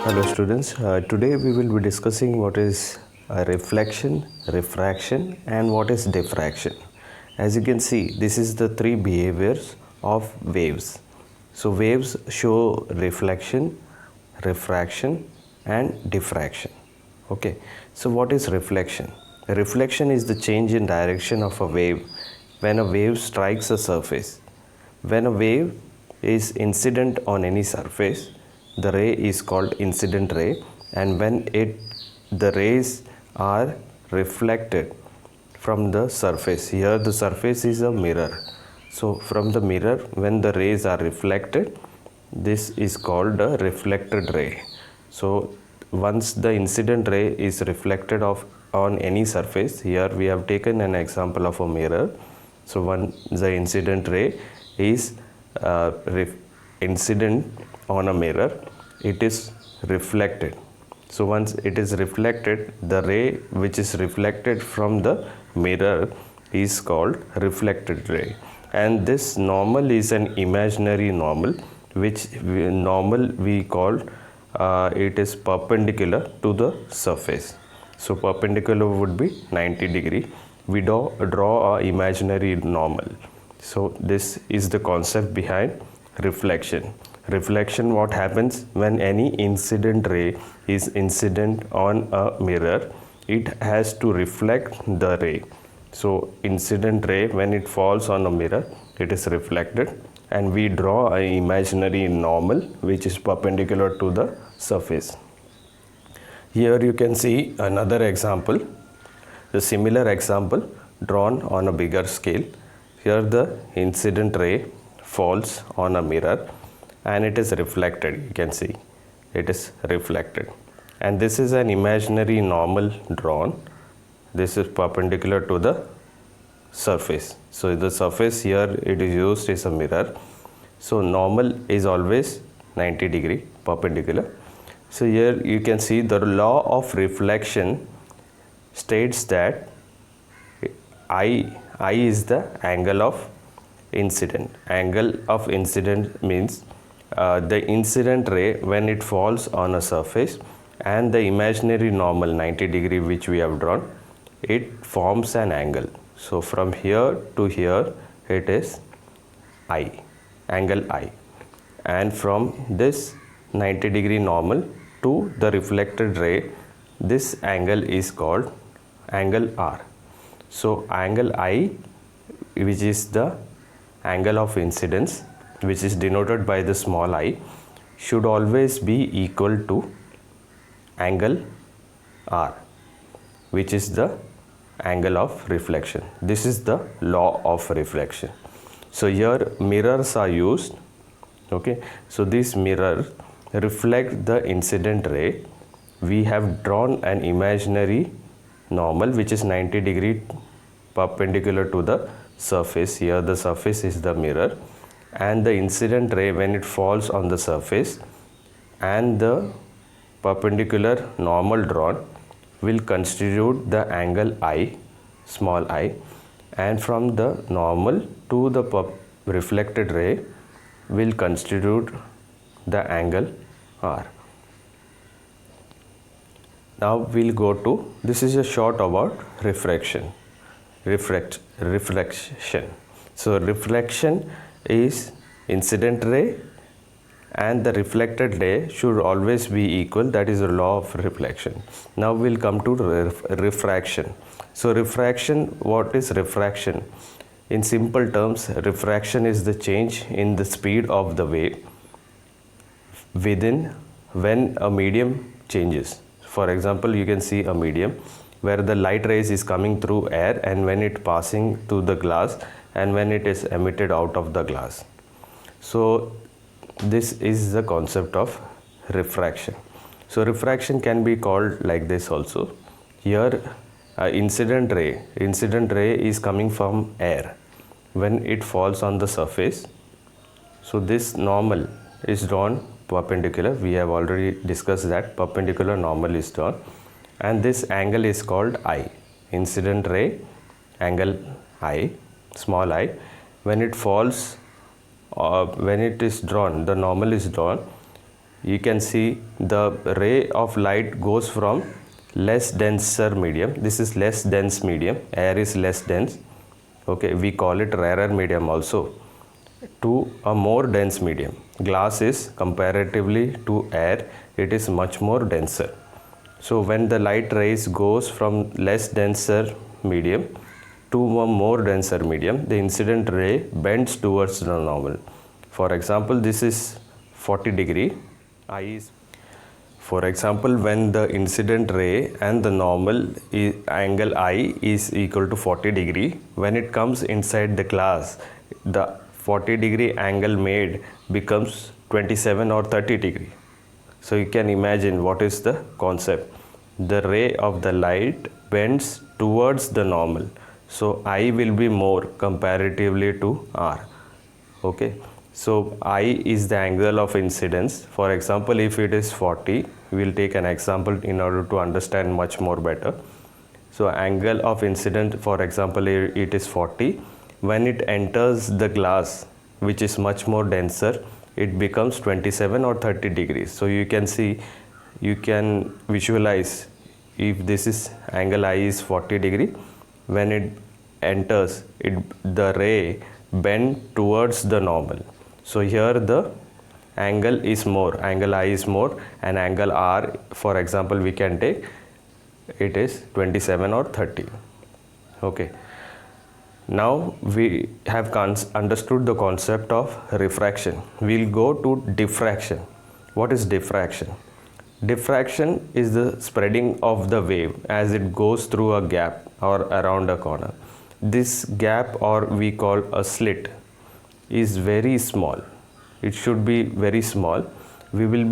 Hello students, today we will be discussing what is reflection, refraction and what is diffraction. As you can see, this is the three behaviors of waves. So waves show reflection, refraction and diffraction. Okay, so what is reflection? Reflection is the change in direction of a wave when a wave strikes a surface. When a wave is incident on any surface, the ray is called incident ray, and when the rays are reflected from the surface, here the surface is a mirror. So from the mirror, when the rays are reflected, this is called a reflected ray. So once the incident ray is reflected on any surface, here we have taken an example of a mirror. So when the incident ray is incident on a mirror, it is reflected. So once it is reflected, the ray which is reflected from the mirror is called reflected ray, and this normal is an imaginary normal, which we call it is perpendicular to the surface. So perpendicular would be 90 degree. We draw a imaginary normal. So this is the concept behind reflection. Reflection, what happens when any incident ray is incident on a mirror, it has to reflect the ray. So incident ray, when it falls on a mirror, it is reflected, and we draw an imaginary normal which is perpendicular to the surface. Here you can see another example, the similar example drawn on a bigger scale. Here the incident ray falls on a mirror and it is reflected. You can see it is reflected, and this is an imaginary normal drawn. This is perpendicular to the surface. So the surface here it is used as a mirror. So normal is always 90 degree perpendicular. So here you can see the law of reflection states that I is the angle of incident. Angle of incident means the incident ray when it falls on a surface, and the imaginary normal 90 degree which we have drawn, it forms an angle. So from here to here it is I, angle I, and from this 90 degree normal to the reflected ray, this angle is called angle R. So angle I, which is the angle of incidence, which is denoted by the small I, should always be equal to angle R, which is the angle of reflection. This is the law of reflection. So here mirrors are used. Okay, so this mirror reflect the incident ray. We have drawn an imaginary normal which is 90 degree perpendicular to the surface. Here the surface is the mirror, and the incident ray when it falls on the surface, and the perpendicular normal drawn will constitute the angle I, small I, and from the normal to the reflected ray will constitute the angle R. Now we'll go to, this is a short about refraction. Reflection. So reflection is incident ray and the reflected ray should always be equal. That is the law of reflection. Now we'll come to refraction. So refraction, what is refraction? In simple terms, refraction is the change in the speed of the wave within when a medium changes. For example, you can see a medium where the light rays is coming through air, and when it passing to the glass, and when it is emitted out of the glass. So this is the concept of refraction. So refraction can be called like this also. Here incident ray is coming from air when it falls on the surface. So this normal is drawn perpendicular. We have already discussed that perpendicular normal is drawn, and this angle is called I, incident ray angle I, small I. When it falls, when it is drawn, the normal is drawn, you can see the ray of light goes from less denser medium, this is less dense medium, air is less dense, okay, we call it rarer medium also, to a more dense medium. Glass is comparatively to air, it is much more denser. So when the light rays goes from less denser medium to a more denser medium, the incident ray bends towards the normal. For example, this is 40 degree, I is, for example, when the incident ray and the normal angle I is equal to 40 degree, when it comes inside the glass, the 40 degree angle made becomes 27 or 30 degree. So you can imagine what is the concept. The ray of the light bends towards the normal. So I will be more comparatively to R. Okay. So I is the angle of incidence. For example, if it is 40, we will take an example in order to understand much more better. So angle of incidence, for example, it is 40. When it enters the glass, which is much more denser, it becomes 27 or 30 degrees. So you can see, you can visualize, if this is angle I is 40 degree, when it enters, the ray bend towards the normal. So here the angle is more, angle I is more, and angle R, for example, we can take, it is 27 or 30. Okay. Now we have understood the concept of refraction. We'll go to diffraction. What is diffraction? Diffraction is the spreading of the wave as it goes through a gap or around a corner. This gap, or we call a slit, is very small. It should be very small. We will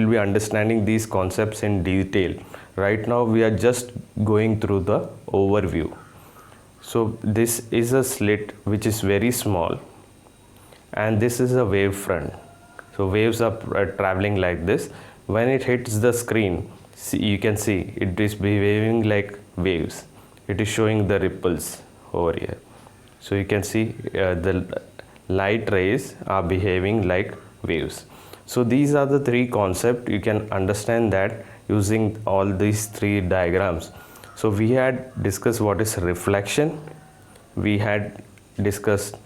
be understanding these concepts in detail. Right now we are just going through the overview. So this is a slit which is very small, and this is a wave front. So waves are traveling like this. When it hits the screen, you can see it is behaving like waves. It is showing the ripples over here. So you can see the light rays are behaving like waves. So these are the three concepts. You can understand that using all these three diagrams. So we had discussed what is reflection. We had discussed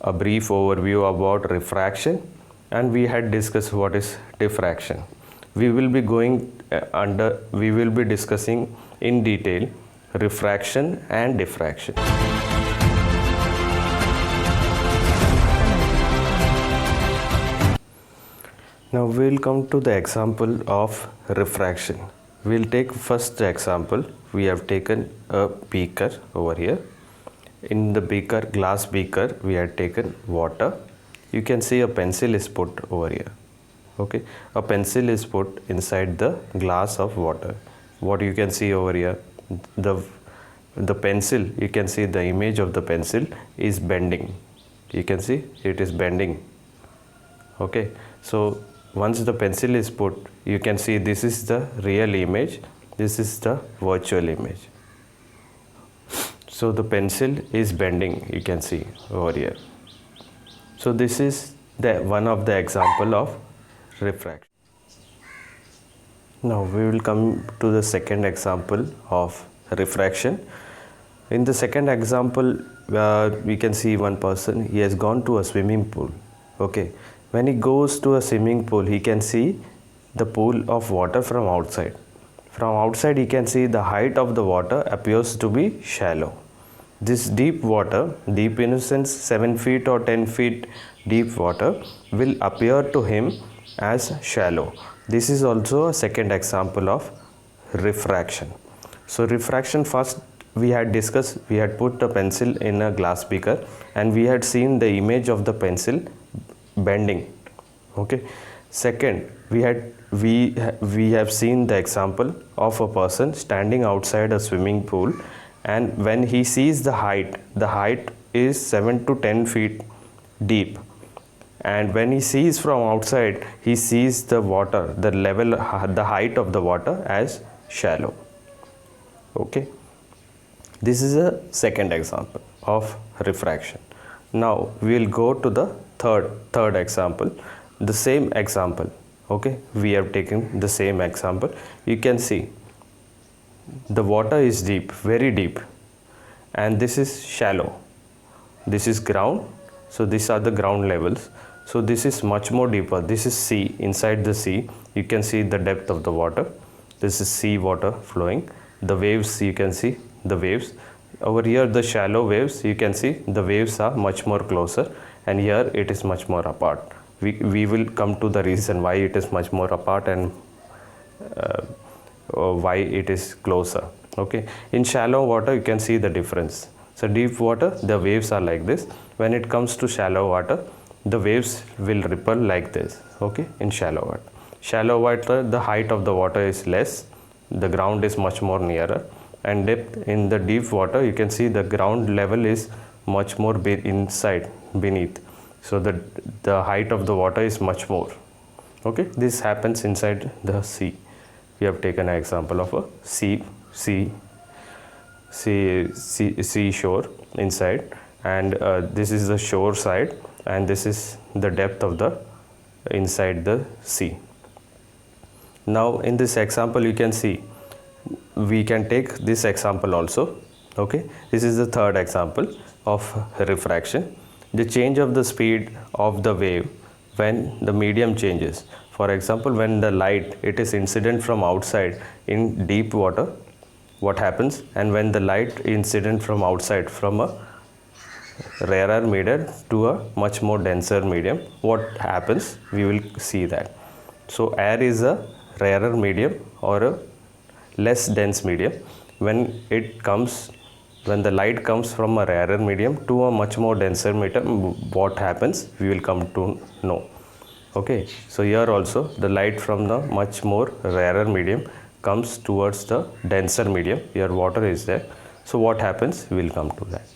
a brief overview about refraction, and we had discussed what is diffraction. We will be going we will be discussing in detail refraction and diffraction. Now we will come to the example of refraction. We will take first example. We have taken a beaker over here. In the beaker, glass beaker, we have taken water. You can see a pencil is put over here. Okay, a pencil is put inside the glass of water. What you can see over here, the pencil, you can see the image of the pencil is bending. You can see it is bending. Okay, so once the pencil is put, you can see this is the real image, this is the virtual image. So the pencil is bending, you can see over here. So this is the one of the example of refraction. Now we will come to the second example of refraction. In the second example, we can see one person, he has gone to a swimming pool. Okay, when he goes to a swimming pool, he can see the pool of water from outside. From outside, he can see the height of the water appears to be shallow. This deep water, deep in a sense 7 feet or 10 feet deep water, will appear to him as shallow. This is also a second example of refraction. So refraction, first we had discussed, we had put a pencil in a glass beaker and we had seen the image of the pencil bending. Okay. Second, we have seen the example of a person standing outside a swimming pool, and when he sees the height is 7 to 10 feet deep, and when he sees from outside, he sees the water, the level, the height of the water as shallow. Okay, this is a second example of refraction. Now we will go to the third example, the same example. Okay, we have taken the same example. You can see the water is deep, very deep, and this is shallow. This is ground, so these are the ground levels. So this is much more deeper. This is sea. Inside the sea you can see the depth of the water. This is sea water flowing. The waves, you can see the waves. Over here the shallow waves, you can see the waves are much more closer, and here it is much more apart. We will come to the reason why it is much more apart and why it is closer. Okay, in shallow water you can see the difference. So deep water, the waves are like this. When it comes to shallow water, the waves will ripple like this. Okay, in shallow water the height of the water is less, the ground is much more nearer, and depth in the deep water you can see the ground level is much more inside beneath, so the height of the water is much more. Okay, this happens inside the sea. We have taken an example of a seashore inside, and this is the shore side, and this is the depth of the inside the sea. Now in this example you can see, we can take this example also. Okay, this is the third example of refraction. The change of the speed of the wave when the medium changes. For example, when the light, it is incident from outside in deep water, what happens? And when the light incident from outside, from a rarer medium to a much more denser medium, what happens? We will see that. So air is a rarer medium or a less dense medium. When the light comes from a rarer medium to a much more denser medium, what happens? We will come to know. Okay, so here also the light from the much more rarer medium comes towards the denser medium. Here water is there. So what happens? We will come to that.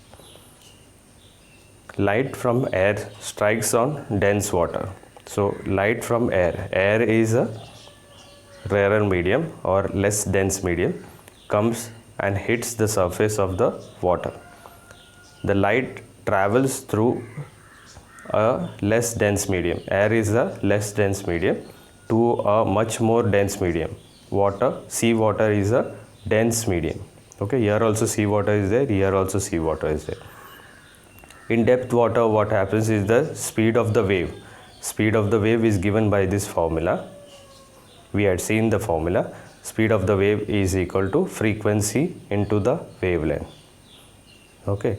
Light from air strikes on dense water. So light from air is a rarer medium or less dense medium, comes and hits the surface of the water. The light travels through a less dense medium. Air is a less dense medium to a much more dense medium. Sea water is a dense medium. Okay, here also sea water is there, here also sea water is there. In depth water, what happens is the speed of the wave. Speed of the wave is given by this formula. We had seen the formula. Speed of the wave is equal to frequency into the wavelength. Okay,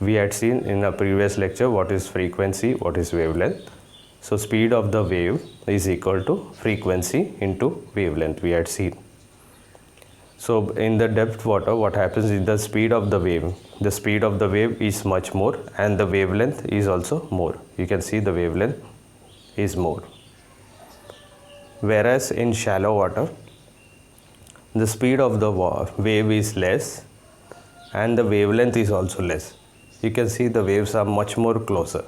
we had seen in a previous lecture what is frequency, what is wavelength. So speed of the wave is equal to frequency into wavelength, we had seen. So in the depth water, what happens is the speed of the wave is much more, and the wavelength is also more. You can see the wavelength is more. Whereas in shallow water, the speed of the wave is less and the wavelength is also less. You can see the waves are much more closer.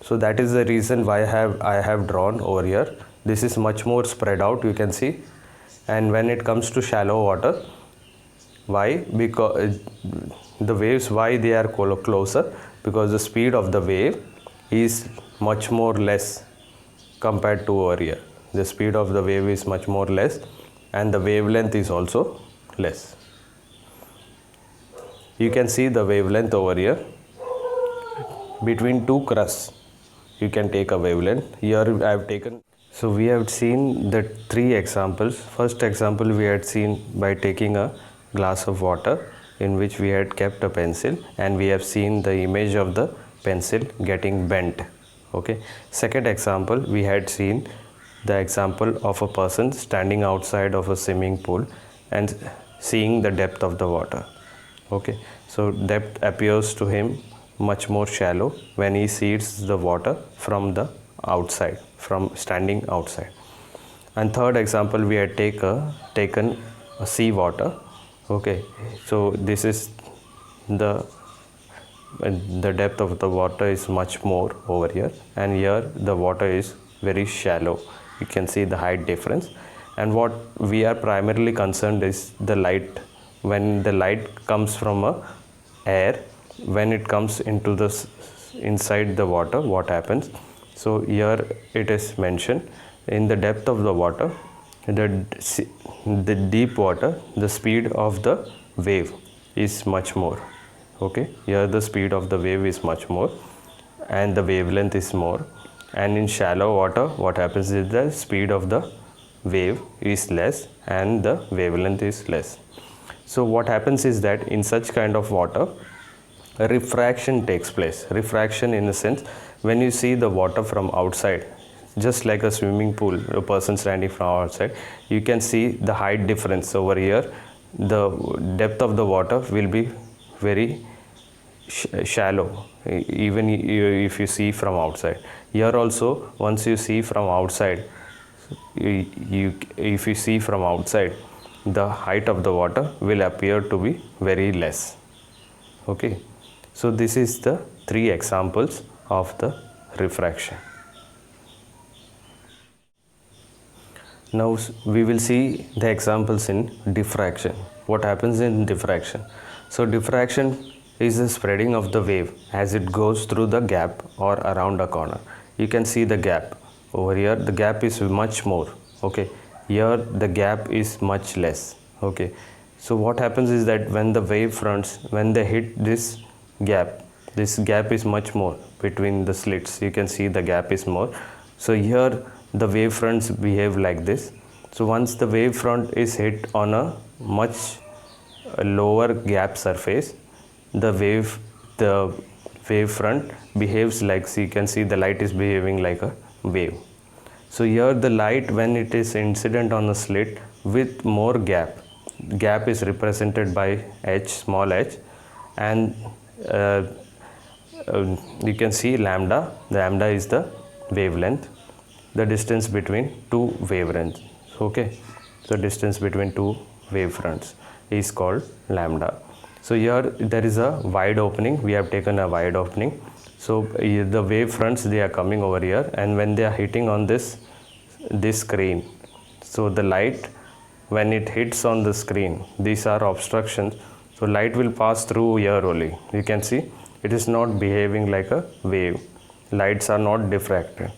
So that is the reason why I have drawn over here. This is much more spread out, you can see. And when it comes to shallow water, why? Because the waves, why they are closer? Because the speed of the wave is much more less compared to over here. The speed of the wave is much more less, and the wavelength is also less. You can see the wavelength over here. Between two crusts, you can take a wavelength. Here I have taken. So we have seen the three examples. First example we had seen by taking a glass of water in which we had kept a pencil, and we have seen the image of the pencil getting bent. Okay. Second example, we had seen the example of a person standing outside of a swimming pool and seeing the depth of the water. Okay, so depth appears to him much more shallow when he sees the water from the outside, from standing outside. And third example, we had taken a sea water. Okay, so this is the depth of the water is much more over here, and here the water is very shallow. You can see the height difference. And what we are primarily concerned is the light. When the light comes from air, when it comes into the inside the water, what happens? So here it is mentioned, in the depth of the water, the deep water, the speed of the wave is much more. Okay, here the speed of the wave is much more and the wavelength is more. And in shallow water, what happens is the speed of the wave is less and the wavelength is less. So what happens is that in such kind of water, refraction takes place. Refraction in the sense, when you see the water from outside, just like a swimming pool, a person standing from outside, you can see the height difference. Over here, the depth of the water will be very shallow, even if you see from outside. Here also, once you see from outside, if you see from outside, the height of the water will appear to be very less. Okay, so this is the 3 examples of the refraction. Now we will see the examples in diffraction. What happens in diffraction? So diffraction is the spreading of the wave as it goes through the gap or around a corner. You can see the gap. Over here the gap is much more. Okay, here the gap is much less. Okay, so what happens is that when the wave fronts, when they hit this gap is much more between the slits. You can see the gap is more. So here the wave fronts behave like this. So once the wave front is hit on a much lower gap surface, the wave front behaves like, so you can see the light is behaving like a wave. So here the light, when it is incident on a slit with more gap is represented by h, small h, and you can see lambda. The lambda is the wavelength, the distance between two wavelengths. Okay, so distance between two wavefronts is called lambda. So here there is a wide opening. We have taken a wide opening. So the wave fronts, they are coming over here, and when they are hitting on this screen, so the light, when it hits on the screen, these are obstructions, so light will pass through here only. You can see it is not behaving like a wave. Lights are not diffracted.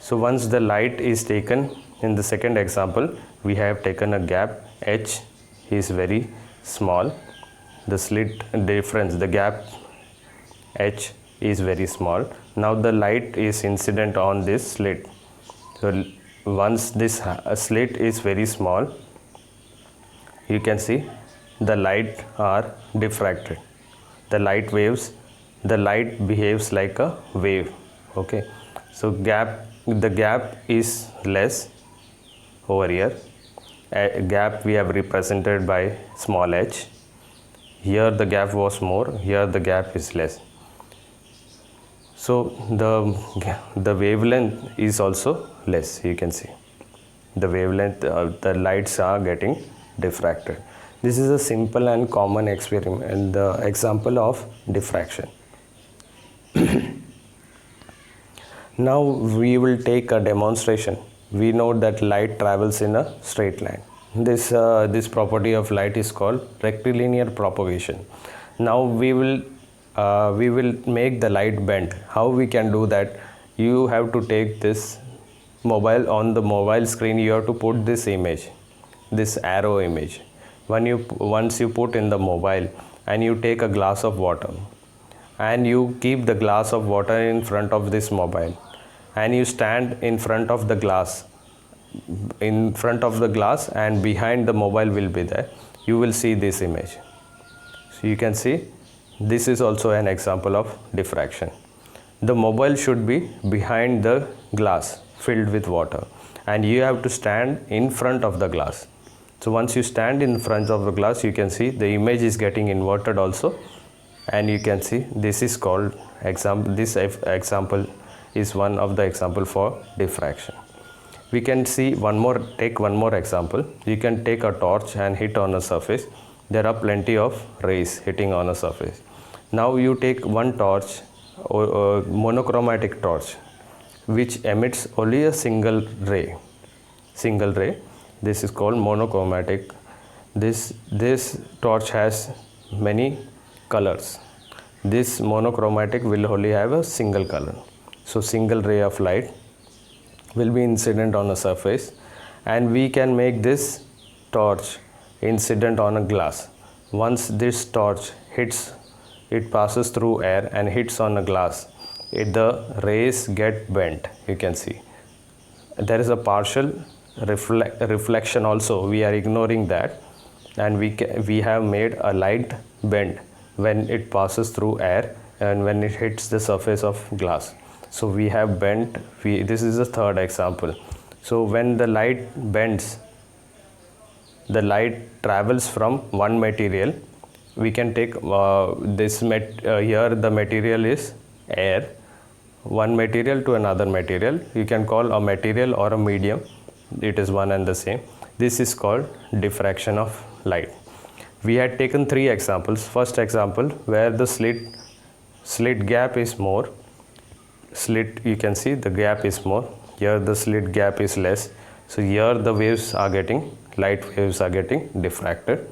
So once the light is taken, in the second example we have taken a gap, h is very small, the slit difference, the gap h is very small. Now the light is incident on this slit. So once this slit is very small, you can see the light are diffracted. The light waves, the light behaves like a wave. Okay, so the gap is less over here. A gap we have represented by small h. Here the gap was more, here the gap is less. So the wavelength is also less. You can see the wavelength, the lights are getting diffracted. This is a simple and common experiment and the example of diffraction. Now we will take a demonstration. We know that light travels in a straight line. This property of light is called rectilinear propagation. Now we will make the light bend. How we can do that? You have to take this mobile, on the mobile screen you have to put this image, this arrow image. Once you put in the mobile, and you take a glass of water and you keep the glass of water in front of this mobile, and you stand in front of the glass, and behind the mobile will be there, you will see this image. So you can see this is also an example of diffraction. The mobile should be behind the glass filled with water, and you have to stand in front of the glass. So once you stand in front of the glass, you can see the image is getting inverted also, and you can see this is called example. This example is one of the example for diffraction. We can see take one more example. You can take a torch and hit on a surface. There are plenty of rays hitting on a surface. Now you take one torch, or monochromatic torch, which emits only a single ray. This is called monochromatic. This torch has many colors. This monochromatic will only have a single color. So single ray of light will be incident on a surface, and we can make this torch incident on a glass. Once this torch hits, it passes through air and hits on a glass, the rays get bent. You can see there is a partial reflection also, we are ignoring that, and we have made a light bend when it passes through air and when it hits the surface of glass. So we have bent, this is the third example. So when the light bends, the light travels from one material. We can take here the material is air, one material to another material. You can call a material or a medium, it is one and the same. This is called diffraction of light. We had taken 3 examples. First example, where the slit gap is more, you can see the gap is more, here the slit gap is less, so here the light waves are getting diffracted.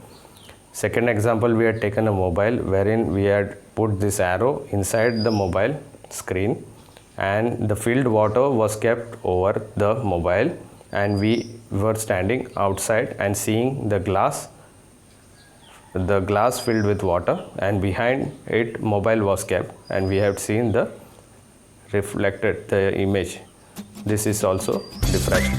Second example, we had taken a mobile wherein we had put this arrow inside the mobile screen, and the filled water was kept over the mobile, and we were standing outside and seeing the glass filled with water, and behind it mobile was kept, and we have seen the image. This is also diffraction.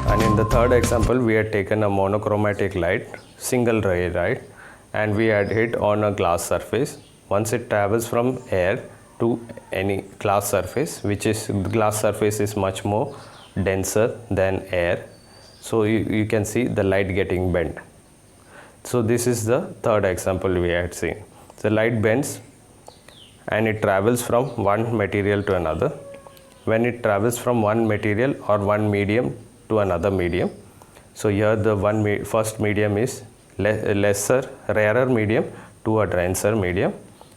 And in the third example, we had taken a monochromatic light, single ray light, and we had hit on a glass surface. Once it travels from air to any glass surface, glass surface is much more denser than air, so you can see the light getting bent. So this is the third example we had seen. The light bends and it travels from one material to another. When it travels from one material or one medium to another medium, so here the first medium is rarer medium to a denser medium,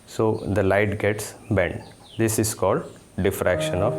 so the light gets bent. This is called diffraction of